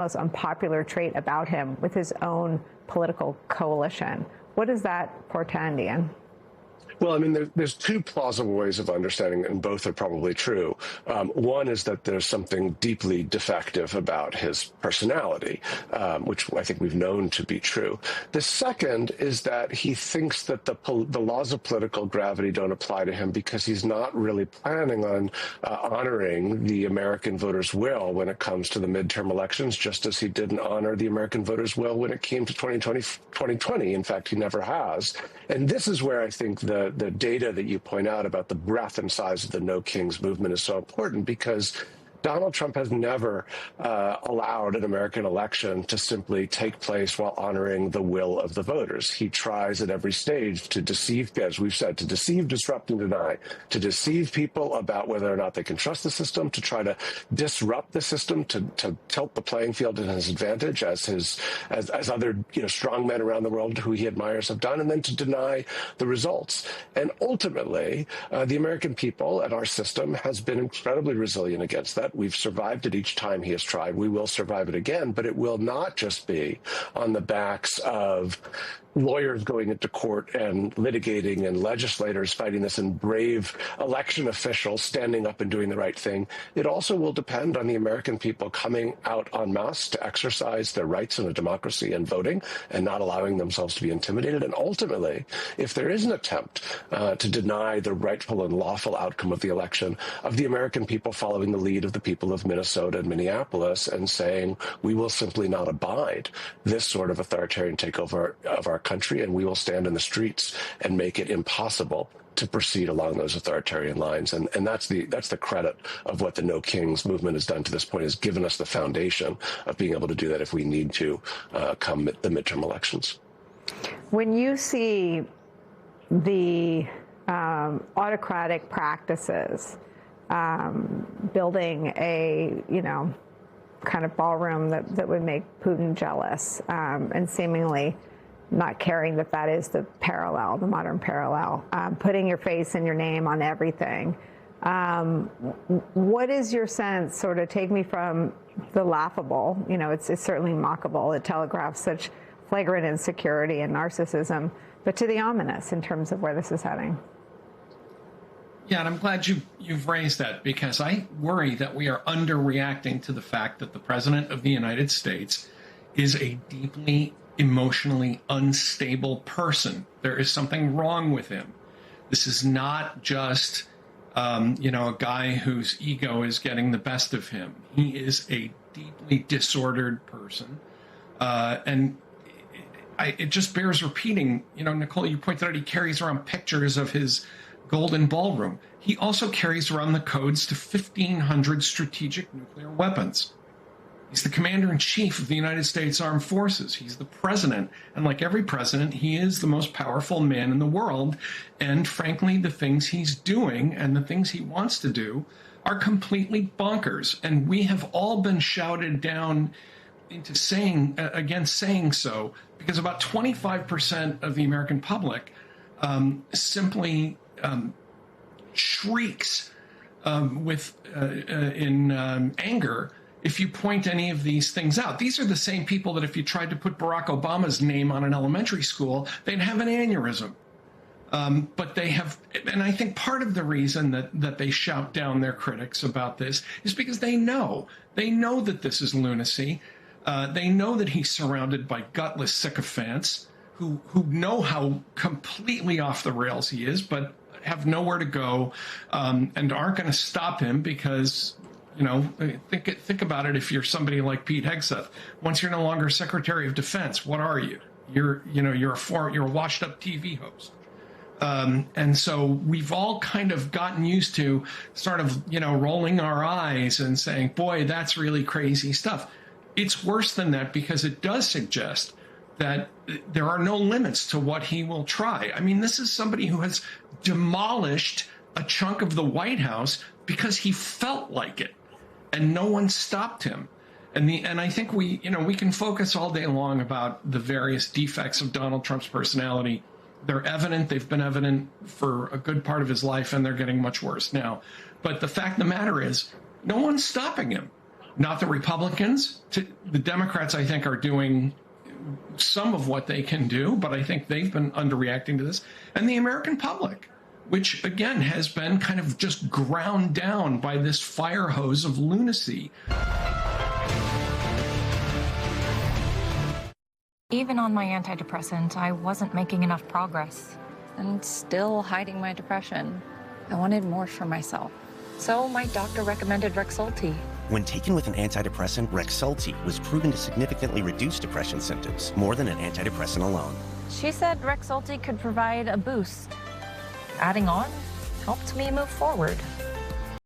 most unpopular trait about him with his own political coalition. What does that portend, Ian? Well, I mean, there's two plausible ways of understanding it, and both are probably true. One is that there's something deeply defective about his personality, which I think we've known to be true. The second is that he thinks that the laws of political gravity don't apply to him because he's not really planning on honoring the American voters' will when it comes to the midterm elections, just as he didn't honor the American voters' will when it came to 2020. In fact, he never has. And this is where I think the data that you point out about the breadth and size of the No Kings movement is so important, because Donald Trump has never allowed an American election to simply take place while honoring the will of the voters. He tries at every stage to deceive, as we've said, to deceive, disrupt, and deny, to deceive people about whether or not they can trust the system, to try to disrupt the system, to tilt the playing field in his advantage, as other strong men around the world who he admires have done, and then to deny the results. And ultimately, the American people and our system has been incredibly resilient against that. We've survived it each time he has tried. We will survive it again, but it will not just be on the backs of lawyers going into court and litigating and legislators fighting this and brave election officials standing up and doing the right thing. It also will depend on the American people coming out en masse to exercise their rights in a democracy and voting and not allowing themselves to be intimidated. And ultimately, if there is an attempt to deny the rightful and lawful outcome of the election, of the American people following the lead of the people of Minnesota and Minneapolis and saying, we will simply not abide this sort of authoritarian takeover of our country, and we will stand in the streets and make it impossible to proceed along those authoritarian lines. And that's the credit of what the No Kings movement has done to this point, has given us the foundation of being able to do that if we need to come the midterm elections. When you see the autocratic practices, building a, kind of ballroom that would make Putin jealous, and seemingly not caring that is the modern parallel, putting your face and your name on everything. What is your sense, sort of take me from the laughable, it's certainly mockable, it telegraphs such flagrant insecurity and narcissism, but to the ominous in terms of where this is heading? Yeah, and I'm glad you've raised that, because I worry that we are underreacting to the fact that the President of the United States is a deeply emotionally unstable person. There is something wrong with him. This is not just, a guy whose ego is getting the best of him. He is a deeply disordered person. And it just bears repeating. Nicole, you pointed out he carries around pictures of his golden ballroom. He also carries around the codes to 1,500 strategic nuclear weapons. He's the commander-in-chief of the United States Armed Forces. He's the president. And like every president, he is the most powerful man in the world. And frankly, the things he's doing and the things he wants to do are completely bonkers. And we have all been shouted down into saying so, because about 25% of the American public simply shrieks in anger if you point any of these things out. These are the same people that if you tried to put Barack Obama's name on an elementary school, they'd have an aneurysm. But they have, and I think part of the reason that they shout down their critics about this is because they know that this is lunacy. They know that he's surrounded by gutless sycophants who know how completely off the rails he is, but have nowhere to go, and aren't going to stop him because, think about it. If you're somebody like Pete Hegseth, once you're no longer Secretary of Defense, what are you? You're a washed up TV host. And so we've all kind of gotten used to sort of, rolling our eyes and saying, boy, that's really crazy stuff. It's worse than that, because it does suggest that there are no limits to what he will try. I mean, this is somebody who has demolished a chunk of the White House because he felt like it, and no one stopped him. And I think we can focus all day long about the various defects of Donald Trump's personality. They're evident. They've been evident for a good part of his life, and they're getting much worse now. But the fact of the matter is, no one's stopping him. not the Republicans. The Democrats, I think, are doing some of what they can do, but I think they've been underreacting to this. And the American public, which, again, has been kind of just ground down by this fire hose of lunacy. Even on my antidepressant, I wasn't making enough progress. And still hiding my depression. I wanted more for myself. So my doctor recommended Rexulti. When taken with an antidepressant, Rexulti was proven to significantly reduce depression symptoms, more than an antidepressant alone. She said Rexulti could provide a boost. Adding on helped me move forward.